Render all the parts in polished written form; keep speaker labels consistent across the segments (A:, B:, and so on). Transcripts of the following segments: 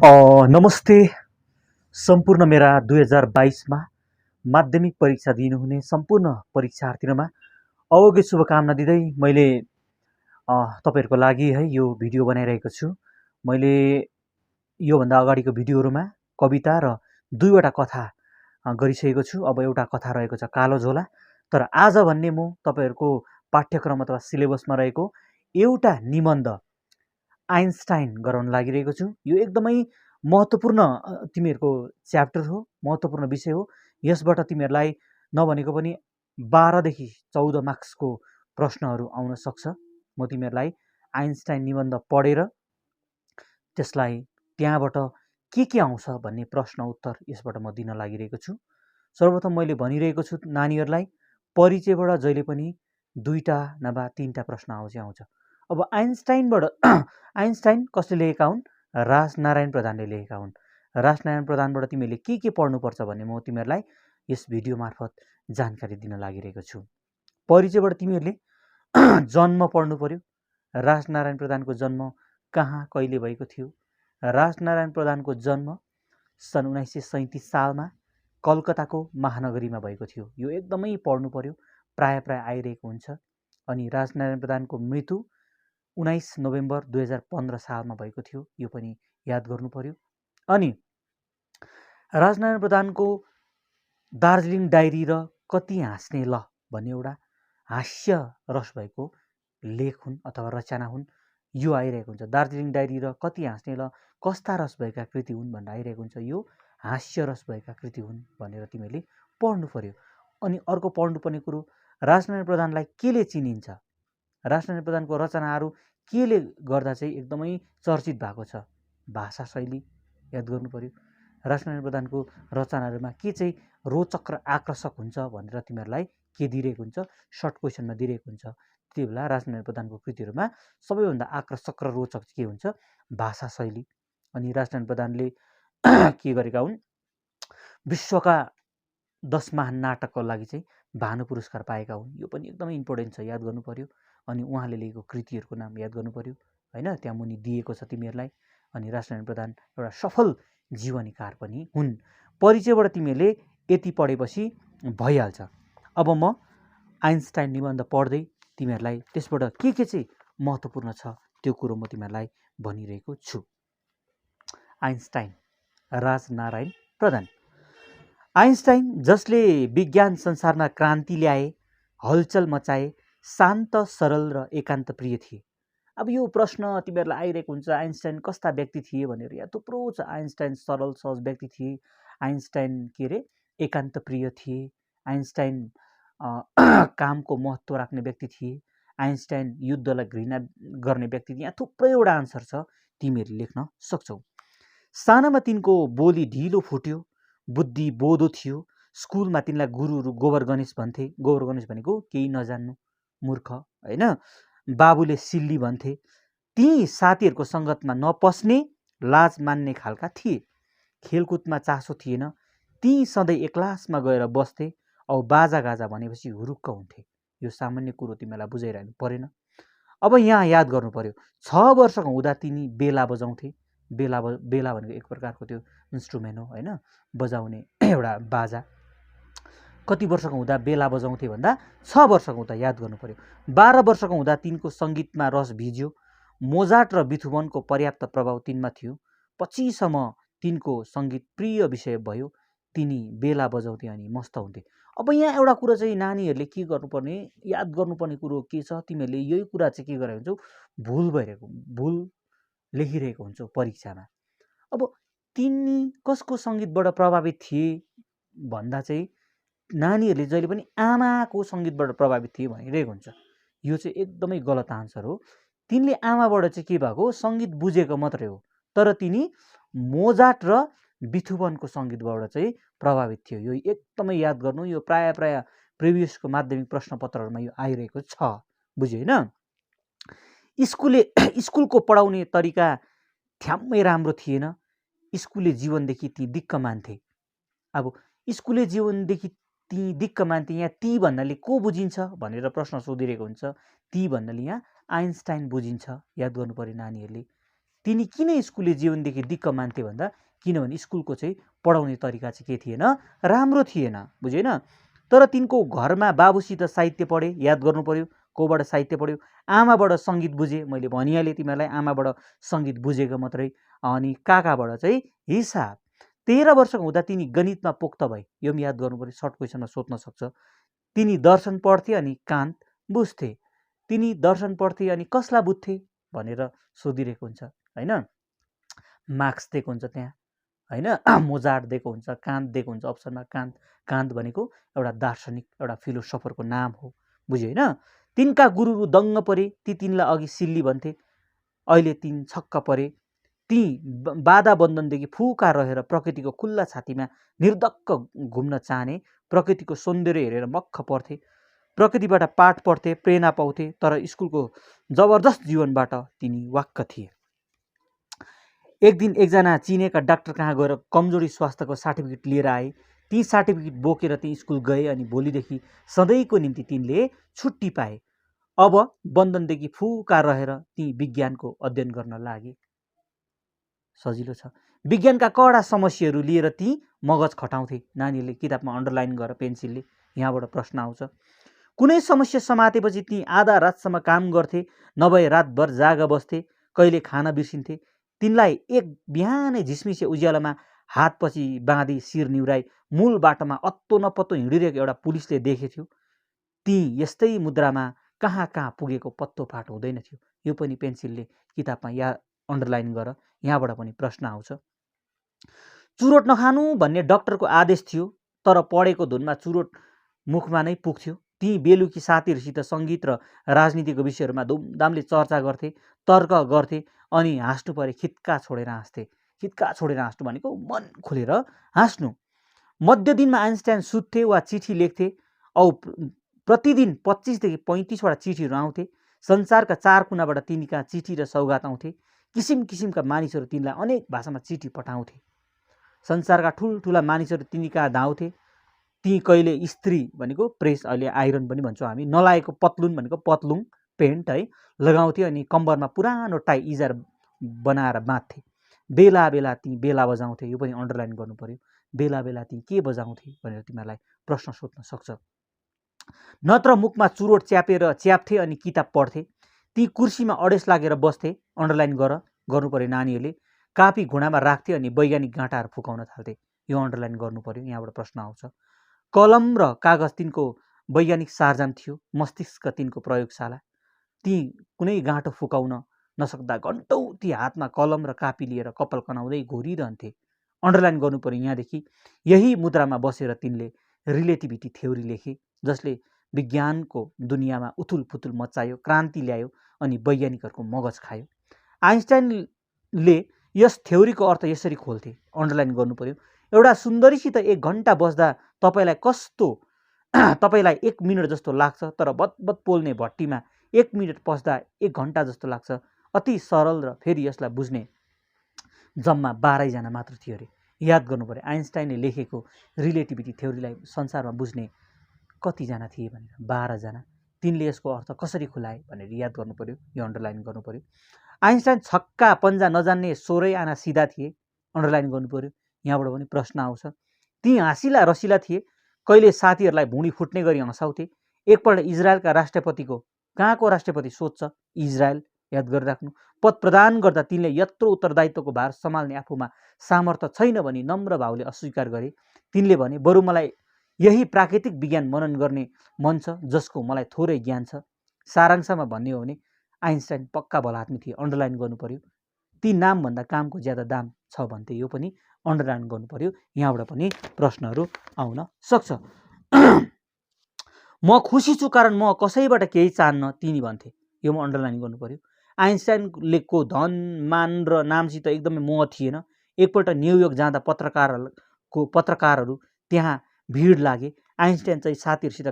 A: नमस्ते सम्पूर्ण मेरा 2022मा माध्यमिक परीक्षा दिनुहुने सम्पूर्ण परीक्षार्थीहरूमा अवगत शुभकामना दिँदै मैले तपाईँहरूको लागि है यो भिडियो बनाइरहेको छु। मैले योभन्दा अगाडिको भिडियोहरूमा कविता र दुईवटा कथा गरिसकेको छु। अब एउटा कथा रहेको छ कालो झोला। तर आज भन्ने म तपाईँहरूको पाठ्यक्रम अथवा सिलेबसमा रहेको एउटा निबन्ध आइन्स्टाइन गराउन लागिरहेको छु। यो एकदमै महत्त्वपूर्ण तिमीहरूको च्याप्टर हो, महत्त्वपूर्ण विषय हो। यसबाट तिमीहरूलाई नभनेको पनि 12 देखि 14 मार्क्सको प्रश्नहरू आउन सक्छ। म तिमीहरूलाई आइन्स्टाइन निबन्ध पढेर त्यसलाई त्यहाँबाट के आउँछ भन्ने प्रश्न उत्तर यसबाट म दिन लागिरहेको छु। सर्वप्रथम मैले भनिरहेको छु नानीहरूलाई, परिचयबाट जहिले पनि 2टा नभए 3टा प्रश्न आउँछ। अब आइन्स्टाइनबाट आइन्स्टाइन कसले लेखेका हुन्? राजनारायण प्रधानले लेखेका हुन्। राजनारायण प्रधानबाट तिमीहरूले के पढ्नुपर्छ भन्ने म तिमीहरूलाई यस भिडियो मार्फत जानकारी दिन लागिरहेको छु। परिचयबाट तिमीहरूले जन्म पढ्नु पर्यो। राजनारायण प्रधानको जन्म कहाँ कहिले भएको थियो? राजनारायण प्रधानको जन्म सन् 1937 सालमा कलकत्ताको महानगरीमा भएको थियो। यो एकदमै पढ्नु पर्यो, प्राय आइरहेको हुन्छ। अनि राजनारायण प्रधानको मृत्यु 19 नोभेम्बर 2015 सालमा भएको थियो। यो पनि याद गर्नु पर्यो। अनि राजनारायण प्रधानको दार्जिलिङ डायरी र कति हाँस्ने ल भन्ने एउटा हास्य रस भएको लेख हुन् अथवा रचना हुन्। यो आइरहेको हुन्छ। दार्जिलिङ डायरी र कति हाँस्ने ल कस्ता रस भएका कृति हुन् भनेर आइरहेको हुन्छ। यो हास्य रस भएका कृति हुन् भनेर तिमीहरूले पढ्नु पर्यो। अनि अर्को पढ्नुपर्ने कुरो, राजनारायण प्रधानलाई केले चिनिन्छ? राजनारायण प्रधानको रचनाहरू केले गर्दा चाहिँ एकदमै चर्चित भएको छ? भाषा शैली याद गर्नु पर्यो। राजनारायण प्रधानको रचनाहरूमा के चाहिँ रोचक र आकर्षक हुन्छ भनेर तिमीहरूलाई के दिइरहेको हुन्छ? सर्ट क्वेसनमा दिइरहेको हुन्छ। त्यति बेला राजनारायण प्रधानको कृतिहरूमा सबैभन्दा आकर्षक र रोचक के हुन्छ? भाषा शैली। अनि राजनारायण प्रधानले के गरेका हुन्? विश्वका 10 महान नाटकको लागि चाहिँ भानु पुरस्कार पाएका हुन्। यो पनि एकदमै इम्पोर्टेन्ट छ, याद गर्नु पर्यो। अनि उहाँले लेखेको कृतिहरूको नाम याद गर्नु पर्यो हैन, त्यहाँ मुनि दिएको छ तिमीहरूलाई। अनि राजनारायण प्रधान एउटा सफल जीवनीकार पनि हुन्। परिचयबाट तिमीहरूले यति पढेपछि भइहाल्छ। अब म आइन्स्टाइन निबन्ध पढ्दै तिमीहरूलाई त्यसबाट के चाहिँ महत्त्वपूर्ण छ त्यो कुरो म तिमीहरूलाई भनिरहेको छु। आइन्स्टाइन राजनारायण प्रधान। आइन्स्टाइन जसले विज्ञान संसारमा क्रान्ति ल्याए, हलचल मचाए, शान्त सरल र एकान्त प्रिय थिए। अब यो प्रश्न तिमीहरूलाई आइरहेको हुन्छ, आइन्स्टाइन कस्ता व्यक्ति थिए भनेर। यहाँ थुप्रो छ। आइन्स्टाइन सरल सहज व्यक्ति थिए, आइन्स्टाइन एकान्त प्रिय थिए, आइन्स्टाइन कामको महत्त्व राख्ने व्यक्ति थिए, आइन्स्टाइन युद्धलाई घृणा गर्ने व्यक्ति थिए। यहाँ थुप्रैवटा आन्सर छ, तिमीहरूले लेख्न सक्छौ। सानामा तिनको बोली ढिलो फुट्यो, बुद्धि बोधो थियो। स्कुलमा तिनलाई गुरुहरू गोबर गणेश भन्थे। गोबर गणेश भनेको केही नजान्नु, मूर्ख हैन। बाबुले सिल्ली भन्थे। ती साथीहरूको सङ्गतमा नपस्ने, लाज मान्ने खालका थिए। खेलकुदमा चासो थिएन। ती सधैँ एक्लासमा गएर बस्थे। औ बाजागाजा भनेपछि हुरुक्क हुन्थे। यो सामान्य कुरो तिमीलाई बुझाइरहनु परेन। अब यहाँ याद गर्नु पर्यो, 6 वर्षको हुँदा तिनी बेला बजाउँथे। बेला भनेको एक प्रकारको त्यो इन्स्ट्रुमेन्ट हो हैन, बजाउने एउटा बाजा। कति वर्षको हुँदा बेला बजाउँथे भन्दा 6 वर्षको हुँदा याद गर्नु पर्यो। 12 वर्षको हुँदा तिनको सङ्गीतमा रस भिज्यो। मोजार्ट र बिथोभनको पर्याप्त प्रभाव तिनमा थियो। पछिसम्म तिनको सङ्गीत प्रिय विषय भयो। तिनी बेला बजाउँथे अनि मस्त हुन्थे। अब यहाँ एउटा कुरा चाहिँ नानीहरूले के गर्नुपर्ने, याद गर्नुपर्ने कुरो के छ? तिमीहरूले यही कुरा चाहिँ के गरेको हुन्छौ? भुल लेखिरहेको हुन्छौ परीक्षामा। अब तिनी कसको सङ्गीतबाट प्रभावित थिए भन्दा चाहिँ नानीहरूले जहिले पनि आमाको सङ्गीतबाट प्रभावित थिए भनिरहेको हुन्छ। यो चाहिँ एकदमै गलत आन्सर हो। तिनले आमाबाट चाहिँ के भएको? सङ्गीत बुझेको मात्रै हो। तर तिनी मोजार्ट र बिथोभनको सङ्गीतबाट चाहिँ प्रभावित थियो। यो एकदमै याद गर्नु। यो प्राय प्रिभियसको माध्यमिक प्रश्नपत्रहरूमा यो आइरहेको छ। बुझ्यो हैन? स्कुलको पढाउने तरिका ठ्याम्मै राम्रो थिएन। स्कुले जीवनदेखि ती दिक्क मान्थे। अब स्कुले जीवनदेखि ती दिक्क मान्थे, यहाँ ती भन्नाले को बुझिन्छ भनेर प्रश्न सोधिरहेको हुन्छ। ती भन्नाले यहाँ आइन्स्टाइन बुझिन्छ। याद गर्नु पर्यो नानीहरूले। तिनी किन स्कुलले जीवनदेखि दिक्क मान्थे भन्दा किनभने स्कुलको चाहिँ पढाउने तरिका चाहिँ के थिएन, राम्रो थिएन, बुझेन। तर तिनको घरमा बाबुसित साहित्य पढे, याद गर्नु पर्यो, कोबाट साहित्य पढ्यो, आमाबाट सङ्गीत बुझे, मैले भनिहालेँ तिमीहरूलाई, आमाबाट सङ्गीत बुझेको मात्रै, अनि काकाबाट चाहिँ हिसाब। 13 वर्षको हुँदा तिनी गणितमा पोख्त भए, यो पनि याद गर्नु पर्यो, सर्ट क्वेसनमा सोध्न सक्छ। तिनी दर्शन पढ्थे अनि कान्त बुझ्थे। तिनी दर्शन पढ्थे अनि कसलाई बुझ्थे भनेर सोधिरहेको हुन्छ होइन। मार्क्स दिएको हुन्छ त्यहाँ होइन, मोजार्ट दिएको हुन्छ, कान्त दिएको हुन्छ अप्सनमा। कान्त कान्त भनेको एउटा दार्शनिक, एउटा फिलोसफरको नाम हो, बुझ्यो होइन। तिनका गुरुहरू दङ्ग परे, ती तिनलाई अघि सिल्ली भन्थे, अहिले तिन छक्क परे। ती बाधा बन्धनदेखि फुका रहेर प्रकृतिको खुल्ला छातीमा निर्धक्क घुम्न चाहने, प्रकृतिको सौन्दर्य हेरेर मक्ख पर्थे, प्रकृतिबाट पाठ पढ्थे, प्रेरणा पाउँथे। तर स्कुलको जबरजस्त जीवनबाट तिनी वाक्क थिए। एक दिन एकजना चिनेका डाक्टर कहाँ गएर कमजोरी स्वास्थ्यको सर्टिफिकेट लिएर आए। ती सर्टिफिकेट बोकेर ती स्कुल गए अनि भोलिदेखि सधैँको निम्ति तिनले छुट्टी पाए। अब बन्धनदेखि फुका रहेर ती विज्ञानको अध्ययन गर्न लागे। सजिलो छ। विज्ञानका कडा समस्याहरू लिएर ती मगज खटाउँथे। नानीहरूले किताबमा अन्डरलाइन गरेर पेन्सिलले, यहाँबाट प्रश्न आउँछ। कुनै समस्या समातेपछि ती आधा रातसम्म काम गर्थे, नभए रातभर जागा बस्थे, कहिले खाना बिर्सिन्थे। तिनलाई एक बिहानै झिसमिसे उज्यालोमा हातपछि बाँधी शिर निहुराई मूल बाटोमा अत्तो नपत्तो हिँडिरहेको एउटा पुलिसले देखेथ्यो। ती यस्तै मुद्रामा कहाँ कहाँ पुगेको पत्तो फाट हुँदैन थियो। यो पनि पेन्सिलले किताबमा अन्डरलाइन गर, यहाँबाट पनि प्रश्न आउँछ। चुरोट नखानु भन्ने डाक्टरको आदेश थियो, तर पढेको धुनमा चुरोट मुखमा नै पुग्थ्यो। ती बेलुकी साथीहरूसित सङ्गीत र राजनीतिको विषयहरूमा धुमधामले चर्चा गर्थे, तर्क गर्थे अनि हाँस्नु परे खित्का छोडेर हाँस्थे। खित्का छोडेर हाँस्नु भनेको मन खोलेर हाँस्नु। मध्य दिनमा आइन्स्टाइन सुत्थे वा चिठी लेख्थे औ प्रतिदिन 25 देखि 35वटा चिठीहरू आउँथे। संसारका 4 कुनाबाट तिनीका चिठी र सौगात आउँथे। किसिम किसिमका मानिसहरू तिनलाई अनेक भाषामा चिठी पठाउँथे। संसारका ठुल्ठुला मानिसहरू तिनी कहाँ धाउँथे। ती कहिले स्त्री भनेको प्रेस, अहिले आइरन पनि भन्छौँ हामी, नलागेको पतलुन भनेको पतलुङ पेन्ट है लगाउँथे अनि कम्बरमा पुरानो टाई इजार बनाएर बाँध्थे। बेला बेला ती बेला बजाउँथे, यो पनि अन्डरलाइन गर्नु पर्यो। बेला बेला ती के बजाउँथे भनेर तिमीहरूलाई प्रश्न सोध्न सक्छ। नत्र मुखमा चुरोट च्याप्थे अनि किताब पढ्थे। ती कुर्सीमा अडेस लागेर बस्थे, अन्डरलाइन गर्नु पर्यो नानीहरूले। कापी घुँडामा राख्थे अनि वैज्ञानिक गाँटाहरू फुकाउन थाल्थे, यो अन्डरलाइन गर्नु पर्यो, यहाँबाट प्रश्न आउँछ। कलम र कागज तिनको वैज्ञानिक सार्जन थियो, मस्तिष्क तिनको प्रयोगशाला। ती कुनै गाँठो फुकाउन नसक्दा घन्टौँ ती हातमा कलम र कापी लिएर कपाल कनाउँदै घोरिरहन्थे। अन्डरलाइन गर्नु पर्यो यहाँदेखि। यही मुद्रामा बसेर तिनले रिलेटिभिटी थ्योरी लेखे, जसले विज्ञानको दुनियाँमा उथुल पुथुल मचायो, क्रान्ति ल्यायो अनि वैज्ञानिकहरूको मगज खायो। आइन्स्टाइनले यस थ्योरीको अर्थ यसरी खोल्थे, अन्डरलाइन गर्नु पर्यो। एउटा सुन्दरीसित 1 घन्टा बस्दा तपाईँलाई 1 मिनट जस्तो लाग्छ, तर बदबद पोल्ने भट्टीमा 1 मिनट पस्दा 1 घन्टा जस्तो लाग्छ। अति सरल र फेरि यसलाई बुझ्ने जम्मा 12 जना मात्र थियो अरे। याद गर्नु पर्यो, आइन्स्टाइनले लेखेको रिलेटिभिटी थ्योरीलाई संसारमा बुझ्ने कतिजना थिए भनेर, 12 जना। तिनले यसको अर्थ कसरी खुलाए भनेर याद गर्नु पर्यो, यो अन्डरलाइन गर्नु पर्यो। आइन्स्टाइन छक्का पन्जा नजान्ने 16 आना सिधा थिए, अन्डरलाइन गर्नु पर्यो, यहाँबाट पनि प्रश्न आउँछ। ती हाँसिला रसिला थिए, कहिले साथीहरूलाई भुँडी फुट्ने गरी हँसाउँथे। एकपल्ट इजरायलका राष्ट्रपतिको, कहाँको राष्ट्रपति सोध्छ, इजरायल, याद गरिराख्नु, पद प्रदान गर्दा तिनले यत्रो उत्तरदायित्वको भार सम्हाल्ने आफूमा सामर्थ्य छैन भनी नम्र भावले अस्वीकार गरे। तिनले भने, बरु मलाई यही प्राकृतिक विज्ञान मनन गर्ने मन छ, जसको मलाई थोरै ज्ञान छ। सारांशमा भन्ने हो भने आइन्स्टाइन पक्का भलात्मी थिए, अन्डरलाइन गर्नु पर्यो। ती नामभन्दा कामको ज्यादा दाम छ भन्थे, यो पनि अन्डरलाइन गर्नु पर्यो, यहाँबाट पनि प्रश्नहरू आउन सक्छ। म खुसी छु कारण म कसैबाट केही चाहन्न, तिनी भन्थे, यो म अन्डरलाइन गर्नु पर्यो। आइन्स्टाइनको धन मान र नामसित एकदमै मोह थिएन। एकपल्ट न्युयोर्क जाँदा पत्रकारहरू त्यहाँ भिड लागे। आइन्स्टाइन चाहिँ साथीहरूसित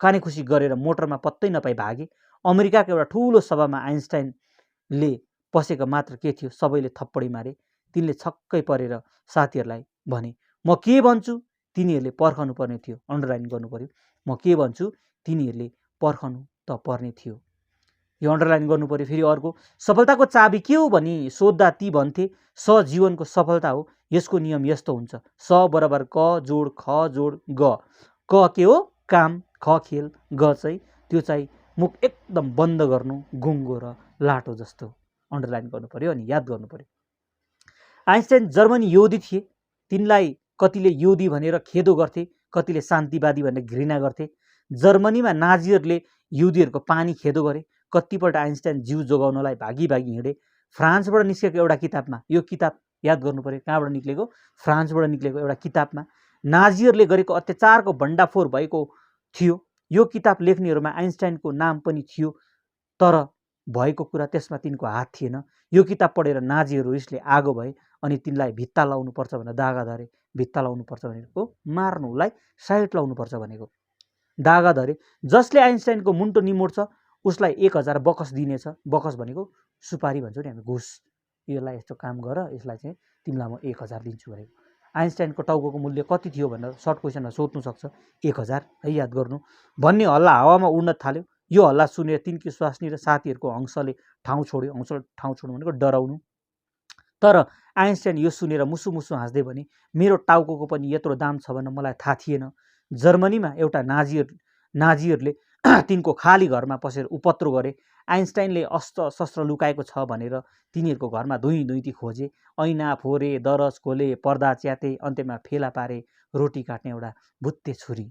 A: कानेखुसी गरेर मोटरमा पत्तै नपाई भागे। अमेरिकाको एउटा ठुलो सभामा आइन्स्टाइनले पसेको मात्र के थियो, सबैले थप्पडी मारे। तिनले छक्कै परेर साथीहरूलाई भने, म के भन्छु तिनीहरूले पर्खनु पर्ने थियो, अन्डरलाइन गर्नु पर्यो। म के भन्छु तिनीहरूले पर्खनु त पर्ने थियो। यो अन्डरलाइन गर्नु पर्यो। फेरि अर्को, सफलताको चाबी के हो भनी सोद्धा ती भन्थे जीवनको सफलता हो, यसको नियम यस्तो हुन्छ, स बराबर क जोड ख जोड ग। क के हो? काम, ख खेल, ग चाहिँ त्यो चाहिँ मुख एकदम बन्द गर्नु, गुङ्गो र लाटो जस्तो। अन्डरलाइन गर्नु पर्यो अनि याद गर्नु पर्यो। आइन्स्टाइन जर्मनी यहुदी थिए, तिनलाई कतिले यहुदी भनेर खेदो गर्थे, कतिले शान्तिवादी भनेर घृणा गर्थे। जर्मनीमा नाजीहरूले यहुदीहरूको पानी खेदो गरे, कतिपल्ट आइन्स्टाइन जिउ जोगाउनलाई भागी भागी हिँडे। फ्रान्सबाट निस्केको एउटा किताबमा, यो किताब याद गर्नु पर्यो कहाँबाट निक्लेको, फ्रान्सबाट निक्लेको एउटा किताबमा नाजीहरूले गरेको अत्याचारको भण्डाफोर भएको थियो। यो किताब लेख्नेहरूमा आइन्स्टाइनको नाम पनि थियो, तर भएको कुरा त्यसमा तिनको हात थिएन। यो किताब पढेर नाजीहरू रिसले आगो भए अनि तिनलाई भित्ता लाउनुपर्छ भनेर दागा धरे। भित्ता लाउनुपर्छ भनेको मार्नु, उसलाई साइड लाउनुपर्छ भनेको। दागा धरे। जसले आइन्स्टाइनको मुन्टो निमोड्छ उसलाई 1000 बकस दिनेछ। बकस भनेको सुपारी भन्छौँ नि हामी, घुस। यसलाई यस्तो काम गर, यसलाई चाहिँ तिमीलाई म 1000 दिन्छु भनेको। आइन्स्टाइनको टाउकोको मूल्य कति थियो भनेर सर्ट क्वेसनमा सोध्नु सक्छ। 1000 है, याद गर्नु भन्ने हल्ला हावामा उड्न थाल्यो। यो हल्ला सुनेर तिनकी स्वास्नी र साथीहरूको हंसले ठाउँ छोड्यो। ठाउँ छोड्नु भनेको डराउनु। तर आइन्स्टाइन यो सुनेर मुसु मुसु हाँस्दै भने, मेरो टाउकोको पनि यत्रो दाम छ भनेर मलाई थाहा थिएन। जर्मनीमा एउटा नाजीहरूले तिनको खाली घरमा पसेर उपद्रो गरे। आइन्स्टाइनले अस्त्र शस्त्र लुकाएको छ भनेर तिनीहरूको घरमा धुइँ धुइँती खोजे, ऐना फोरे, दरज खोले, पर्दा च्याते, अन्त्यमा फेला पारे रोटी काट्ने एउटा भुत्ते छुरी।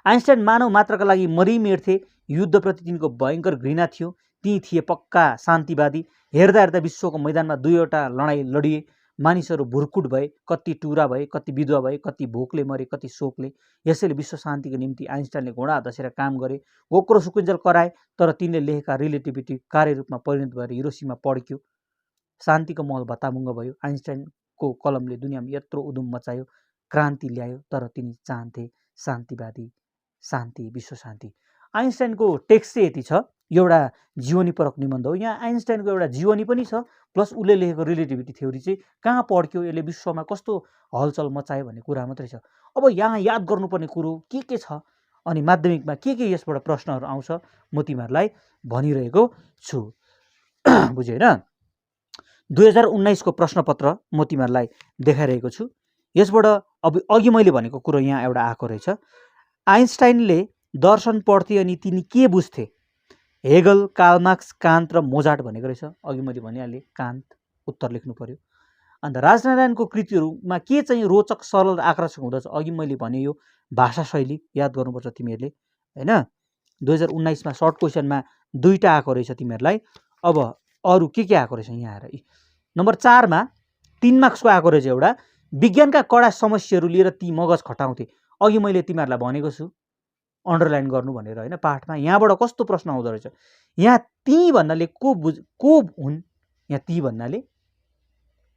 A: आइन्स्टाइन मानव मात्रका लागि मरिमेट्थे। युद्धप्रति तिनको भयङ्कर घृणा थियो। ती थिए पक्का शान्तिवादी। हेर्दा हेर्दा विश्वको मैदानमा 2वटा लडाइँ लडिए। मानिसहरू भुरकुट भए, कति टुरा भए, कति विधवा भए, कति भोकले मरे, कति शोकले। यसैले विश्व शान्तिको निम्ति आइन्स्टाइनले घोडा धसेर काम गरे, गोक्रो सुकुन्जल कराए। तर तिनले लेखेका रिलेटिभिटी कार्यरूपमा परिणत भएर हिरोसीमा पड्क्यो। शान्तिको महल भत्तामुङ्ग भयो। आइन्स्टाइनको कलमले दुनियाँमा यत्रो उधुम मचायो, क्रान्ति ल्यायो, तर तिनी चाहन्थे शान्तिवादी, शान्ति, विश्व शान्ति। आइन्स्टाइनको टेक्स्ट चाहिँ यति छ। यो एउटा जीवनीपरक निबन्ध हो। यहाँ आइन्स्टाइनको एउटा जीवनी पनि छ, प्लस उसले लेखेको रिलेटिभिटी थ्योरी चाहिँ कहाँ पड्क्यो, यसले विश्वमा कस्तो हलचल मचायो भन्ने कुरा मात्रै छ। अब यहाँ याद गर्नुपर्ने कुरो के छ अनि माध्यमिकमा के यसबाट प्रश्नहरू आउँछ म तिमीहरूलाई भनिरहेको छु। बुझ्यो होइन? 2019 को प्रश्नपत्र म तिमीहरूलाई देखाइरहेको छु। यसबाट अब अघि मैले भनेको कुरो यहाँ एउटा आएको रहेछ। आइन्स्टाइनले दर्शन पढ्थे अनि तिनी के बुझ्थे? हेगल, कार्ल मार्क्स, कान्त र मोजार्ट भनेको रहेछ। अघि मैले भनिहालेँ कान्त, उत्तर लेख्नु पर्यो। अन्त राजनारायणको कृतिहरूमा के चाहिँ रोचक, सरल, आकर्षक हुँदछ? अघि मैले भने यो भाषा शैली याद गर्नुपर्छ तिमीहरूले होइन। 2019 मा सर्ट क्वेसनमा 2टा आएको रहेछ तिमीहरूलाई। अब अरू के आएको रहेछ यहाँ आएर नम्बर 4 मा 3 मार्क्सको आएको रहेछ एउटा, विज्ञानका कडा समस्याहरू लिएर ती मगज खटाउँथे। अघि मैले तिमीहरूलाई भनेको छु अन्डरलाइन गर्नु भनेर होइन पाठमा। यहाँबाट कस्तो प्रश्न आउँदो रहेछ? यहाँ ती भन्नाले को हुन्? यहाँ ती भन्नाले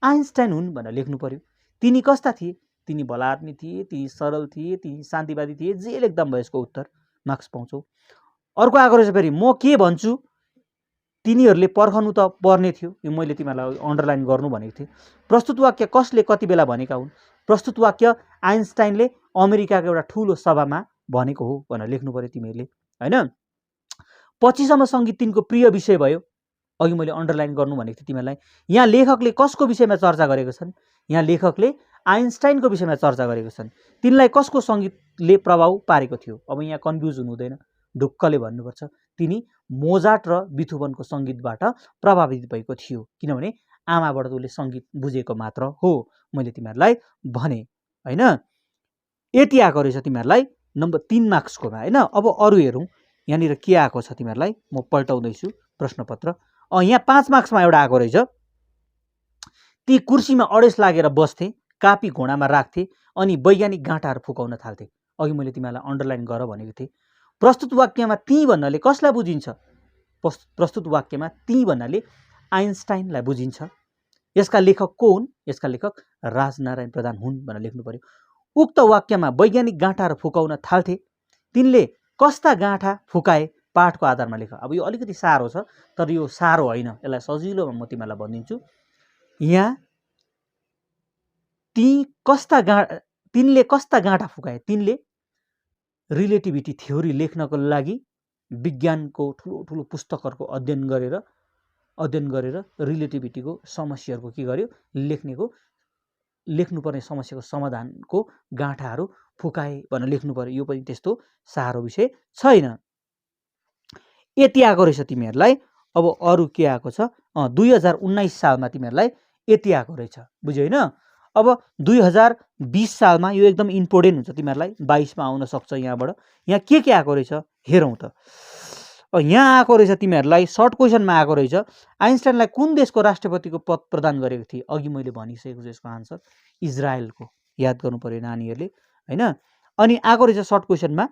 A: आइन्स्टाइन हुन् भनेर लेख्नु पर्यो। तिनी कस्ता थिए? तिनी भला आदमी थिए, तिनी सरल थिए, तिनी शान्तिवादी थिए। जे लेख्दा पनि भयो यसको उत्तर, मार्क्स पाउँछौ। अर्को आएको रहेछ फेरि, म के भन्छु तिनीहरूले पर्खनु त पर्ने थियो। यो मैले तिमीहरूलाई अन्डरलाइन गर्नु भनेको थिएँ। प्रस्तुत वाक्य कसले कति बेला भनेका हुन्? प्रस्तुत वाक्य आइन्स्टाइनले अमेरिकाको एउटा ठुलो सभामा भनेको हो भनेर लेख्नु पर्यो तिमीहरूले होइन। 25सम्म सङ्गीत तिनको प्रिय विषय भयो। अघि मैले अन्डरलाइन गर्नु भनेको थिएँ तिमीहरूलाई। यहाँ लेखकले कसको विषयमा चर्चा गरेको छन्? यहाँ लेखकले आइन्स्टाइनको विषयमा चर्चा गरेको छन्। तिनलाई कसको सङ्गीतले प्रभाव पारेको थियो? अब यहाँ कन्फ्युज हुनु हुँदैन, ढुक्कले भन्नुपर्छ। तिनी मोजार्ट र बिथोभनको सङ्गीतबाट प्रभावित भएको थियो, किनभने आमाबाट उसले सङ्गीत बुझेको मात्र हो। मैले तिमीहरूलाई भने होइन। यति आएको रहेछ तिमीहरूलाई नम्बर 3 मार्क्सकोमा होइन। अब अरू हेरौँ यहाँनिर के आएको छ तिमीहरूलाई म पल्टाउँदैछु प्रश्नपत्र। यहाँ 5 मार्क्समा एउटा आएको रहेछ, ती कुर्सीमा अडेस लागेर बस्थे, कापी घोडामा राख्थे अनि वैज्ञानिक गाँठाहरू फुकाउन थाल्थे। अघि मैले तिमीहरूलाई अन्डरलाइन गर भनेको थिएँ। प्रस्तुत वाक्यमा ती भन्नाले कसलाई बुझिन्छ? प्रस्तुत वाक्यमा ती भन्नाले आइन्स्टाइनलाई बुझिन्छ। यसका लेखक को हुन्? यसका लेखक राजनारायण प्रधान हुन् भनेर लेख्नु पर्यो। उक्त वाक्यमा वैज्ञानिक गाँठाहरू फुकाउन थाल्थे, तिनले कस्ता गाँठा फुकाए? पाठको आधारमा लेख। अब यो अलिकति साह्रो छ, तर यो साह्रो होइन, यसलाई सजिलोमा म तिमीलाई भनिदिन्छु। यहाँ तिनले कस्ता गाँठा फुकाए? तिनले रिलेटिभिटी थ्योरी लेख्नको लागि विज्ञानको ठुलो ठुलो पुस्तकहरूको अध्ययन गरेर रिलेटिभिटीको समस्याहरूको के गर्यो, लेख्नुपर्ने समस्याको समाधानको गाँठाहरू फुकाए भनेर लेख्नु पर्यो। यो पनि त्यस्तो साह्रो विषय छैन। यति आएको रहेछ तिमीहरूलाई। अब अरू के आएको छ, 2019 सालमा तिमीहरूलाई यति आएको रहेछ, बुझ्यो होइन। अब 2020 सालमा यो एकदम इम्पोर्टेन्ट हुन्छ तिमीहरूलाई, 22 मा आउन सक्छ। यहाँ के आएको रहेछ हेरौँ त। यहाँ आएको रहेछ तिमीहरूलाई सर्ट क्वेसनमा आएको रहेछ, आइन्स्टाइनलाई कुन देशको राष्ट्रपतिको पद प्रदान गरेको थिए। अघि मैले भनिसकेको छु यसको आन्सर इजरायलको, याद गर्नु पर्यो नानीहरूले होइन। अनि आएको रहेछ सर्ट क्वेसनमा,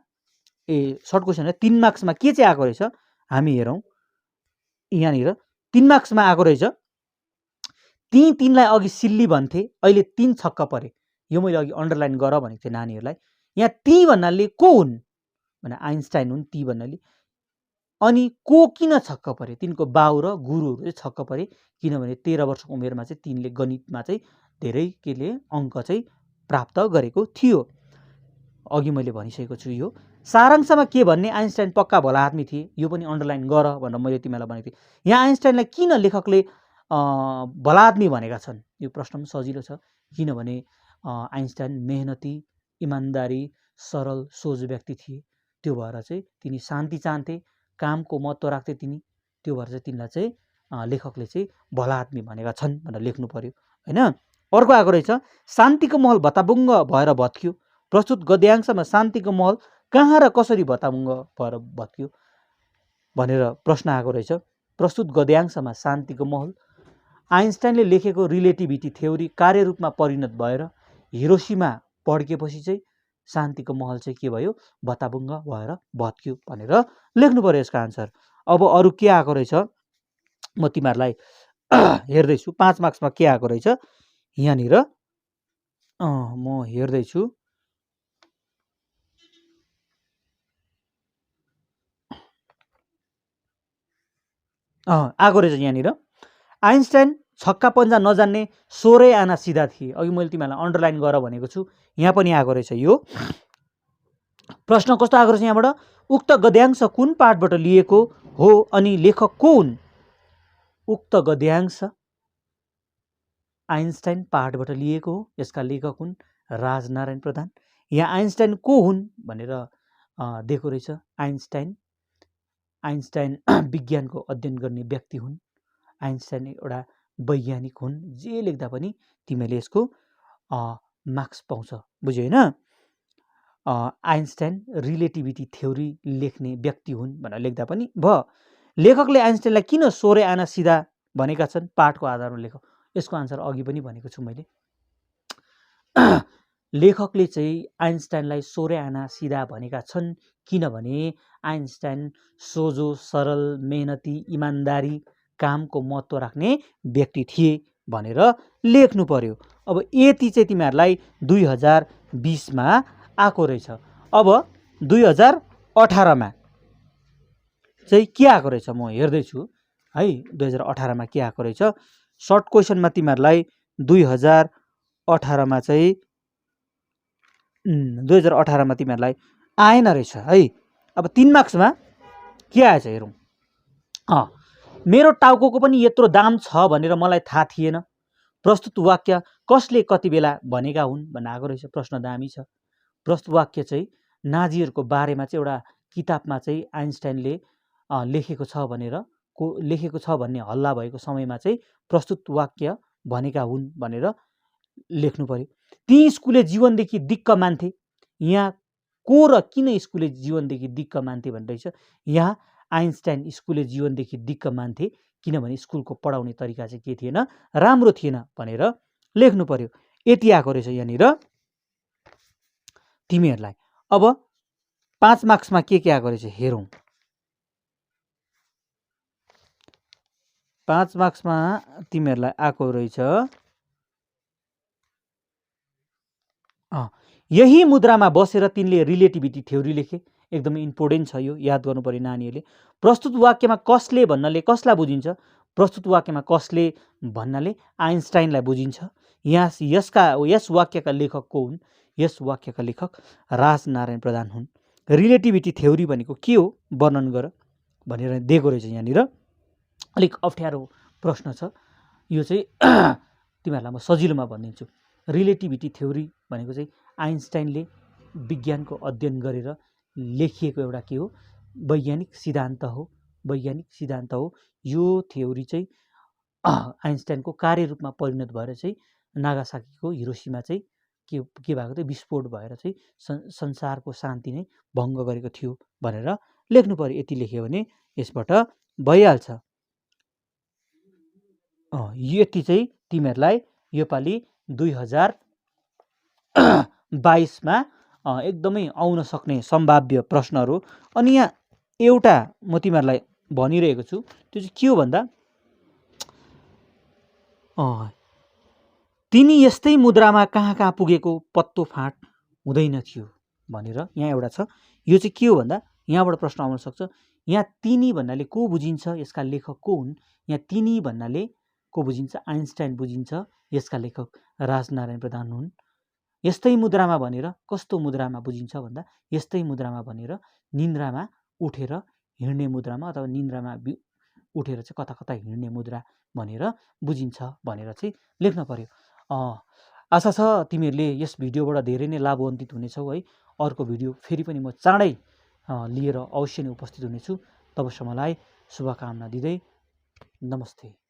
A: सर्ट क्वेसन 3 मार्क्समा के चाहिँ आएको रहेछ हामी हेरौँ। यहाँनिर 3 मार्क्समा आएको रहेछ, तीनलाई अघि सिल्ली भन्थे, अहिले 3 छक्क परे। यो मैले अघि अन्डरलाइन गर भनेको थिएँ नानीहरूलाई। यहाँ ती भन्नाले को हुन् भने आइन्स्टाइन हुन् ती भन्नाले। अनि को किन छक्क परे, तिनको बाउ र गुरुहरू चाहिँ छक्क परे, किनभने 13 वर्षको उमेरमा चाहिँ तिनले गणितमा चाहिँ धेरै केले अङ्क चाहिँ प्राप्त गरेको थियो। अघि मैले भनिसकेको छु। यो सारांशमा के भन्ने, आइन्स्टाइन पक्का भला आदमी थिए, यो पनि अन्डरलाइन गर भनेर मैले तिमीलाई भनेको थिएँ। यहाँ आइन्स्टाइनलाई किन लेखकले भला आदमी भनेका छन्, यो प्रश्न पनि सजिलो छ। किनभने आइन्स्टाइन मेहनती, इमान्दारी, सरल, सोझ व्यक्ति थिए। त्यो भएर चाहिँ तिनी शान्ति चाहन्थे, कामको महत्त्व राख्थे तिनी। त्यो भएर चाहिँ तिनलाई चाहिँ लेखकले चाहिँ भला आदमी भनेका छन् भनेर लेख्नु पर्यो होइन। अर्को आएको रहेछ, शान्तिको महल भताभुङ्ग भएर भत्कियो। प्रस्तुत गद्यांशमा शान्तिको महल कहाँ र कसरी भताभुङ्ग भएर भत्कियो भनेर प्रश्न आएको रहेछ। प्रस्तुत गद्यांशमा शान्तिको महल आइन्स्टाइनले लेखेको रिलेटिभिटी थ्योरी कार्यरूपमा परिणत भएर हिरोसिमा पड्केपछि चाहिँ शान्तिको महल चाहिँ के भयो, भताभुङ्ग भएर भत्कियो भनेर लेख्नु पर्यो यसको आन्सर। अब अरू के आएको रहेछ म तिमीहरूलाई हेर्दैछु। 5 मार्क्समा के आएको रहेछ यहाँनिर म हेर्दैछु। आएको रहेछ यहाँनिर, आइन्स्टाइन छक्का पन्जा नजान्ने 16 आना सिधा थिए। अघि मैले तिमीहरूलाई अन्डरलाइन गर भनेको छु, यहाँ पनि आएको रहेछ। यो प्रश्न कस्तो आएको रहेछ यहाँबाट, उक्त गद्यांश कुन पाठबाट लिएको हो अनि लेखक को हुन्। उक्त गद्यांश आइन्स्टाइन पाठबाट लिएको हो, यसका लेखक हुन् राजनारायण प्रधान। यहाँ आइन्स्टाइन को हुन् भनेर दिएको रहेछ, आइन्स्टाइन विज्ञानको अध्ययन गर्ने व्यक्ति हुन्, आइन्स्टाइन एउटा वैज्ञानिक हुन्। जे लेख्दा पनि तिमीले यसको मार्क्स पाउँछ, बुझ्यो होइन। आइन्स्टाइन रिलेटिभिटी थ्योरी लेख्ने व्यक्ति हुन् भनेर लेख्दा पनि भयो। लेखकले आइन्स्टाइनलाई किन 16 आना सिधा भनेका छन्, पाठको आधारमा लेख। यसको आन्सर अघि पनि भनेको छु मैले। लेखकले चाहिँ आइन्स्टाइनलाई 16 आना सिधा भनेका छन् किनभने आइन्स्टाइन सोझो, सरल, मेहनती, इमान्दारी, कामको महत्त्व राख्ने व्यक्ति थिए भनेर लेख्नु पर्यो। अब यति चाहिँ तिमीहरूलाई 2020 मा आएको रहेछ। अब 2018 मा चाहिँ के आएको रहेछ म हेर्दैछु है। 2018 मा के आएको रहेछ, सर्ट क्वेसनमा तिमीहरूलाई 2018 मा चाहिँ 2018 मा तिमीहरूलाई आएन रहेछ है। अब 3 मार्क्समा के आएछ हेरौँ। मेरो टाउको पनि यत्रो दाम छ भनेर मलाई थाहा थिएन। प्रस्तुत वाक्य कसले कति बेला भनेका हुन् भन्ने आएको रहेछ। प्रश्न दामी छ। प्रस्तुत वाक्य चाहिँ नाजीहरूको बारेमा चाहिँ एउटा किताबमा चाहिँ आइन्स्टाइनले लेखेको छ भन्ने हल्ला भएको समयमा चाहिँ प्रस्तुत वाक्य भनेका हुन् भनेर लेख्नु पर्यो। ती स्कुले जीवनदेखि दिक्क मान्थे। यहाँ को र किन स्कुले जीवनदेखि दिक्क मान्थे भन्दैछ। यहाँ आइन्स्टाइन स्कुले जीवनदेखि दिक्क मान्थे किनभने स्कुलको पढाउने तरिका चाहिँ के थिएन, राम्रो थिएन भनेर लेख्नु पर्यो। यति आएको रहेछ यहाँनिर तिमीहरूलाई। अब 5 मार्क्समा के आएको रहेछ हेरौँ। 5 मार्क्समा तिमीहरूलाई आएको रहेछ, यही मुद्रामा बसेर तिनले रिलेटिभिटी थ्योरी लेखे। एकदमै इम्पोर्टेन्ट छ यो, याद गर्नु पर्यो नानीहरूले। प्रस्तुत वाक्यमा कसले भन्नाले कसलाई बुझिन्छ, प्रस्तुत वाक्यमा कसले भन्नाले आइन्स्टाइनलाई बुझिन्छ। यस वाक्यका लेखक को हुन्, यस वाक्यका लेखक राजनारायण प्रधान हुन्। रिलेटिभिटी थ्योरी भनेको के हो वर्णन गर भनेर दिएको रहेछ यहाँनिर। अलिक अप्ठ्यारो प्रश्न छ यो चाहिँ तिमीहरूलाई म सजिलोमा भनिदिन्छु। रिलेटिभिटी थ्योरी भनेको चाहिँ आइन्स्टाइनले विज्ञानको अध्ययन गरेर लेखिएको एउटा के हो वैज्ञानिक सिद्धान्त हो। यो थ्योरी चाहिँ आइन्स्टाइनको कार्यरूपमा परिणत भएर चाहिँ नागासाकीको हिरोसिमा चाहिँ के भएको थियो विस्फोट भएर चाहिँ संसारको शान्ति नै भङ्ग गरेको थियो भनेर लेख्नु पर्यो। यति लेख्यो भने यसबाट भइहाल्छ। यति चाहिँ तिमीहरूलाई योपालि 2022मा एकदमै आउन सक्ने सम्भाव्य प्रश्नहरू। अनि यहाँ एउटा म तिमीहरूलाई भनिरहेको छु त्यो चाहिँ के हो भन्दा तिनी यस्तै मुद्रामा कहाँ पुगेको पत्तो फाँट हुँदैन थियो भनेर यहाँ एउटा छ। यो चाहिँ के हो भन्दा यहाँबाट प्रश्न आउन सक्छ। यहाँ तिनी भन्नाले को बुझिन्छ, यसका लेखक को हुन्? यहाँ तिनी भन्नाले को बुझिन्छ? आइन्स्टाइन बुझिन्छ। यसका लेखक राजनारायण प्रधान हुन्। यस्तै मुद्रामा भनेर कस्तो मुद्रामा बुझिन्छ भन्दा यस्तै मुद्रामा भनेर निन्द्रामा उठेर हिँड्ने मुद्रामा अथवा निन्द्रामा उठेर चाहिँ कता हिँड्ने मुद्रा भनेर बुझिन्छ भनेर चाहिँ लेख्न पर्यो। आशा छ तिमीहरूले यस भिडियोबाट धेरै नै लाभान्वित हुनेछौ है। अर्को भिडियो फेरि पनि म चाँडै लिएर अवश्य नै उपस्थित हुनेछु। तबसम्मलाई शुभकामना दिँदै नमस्ते।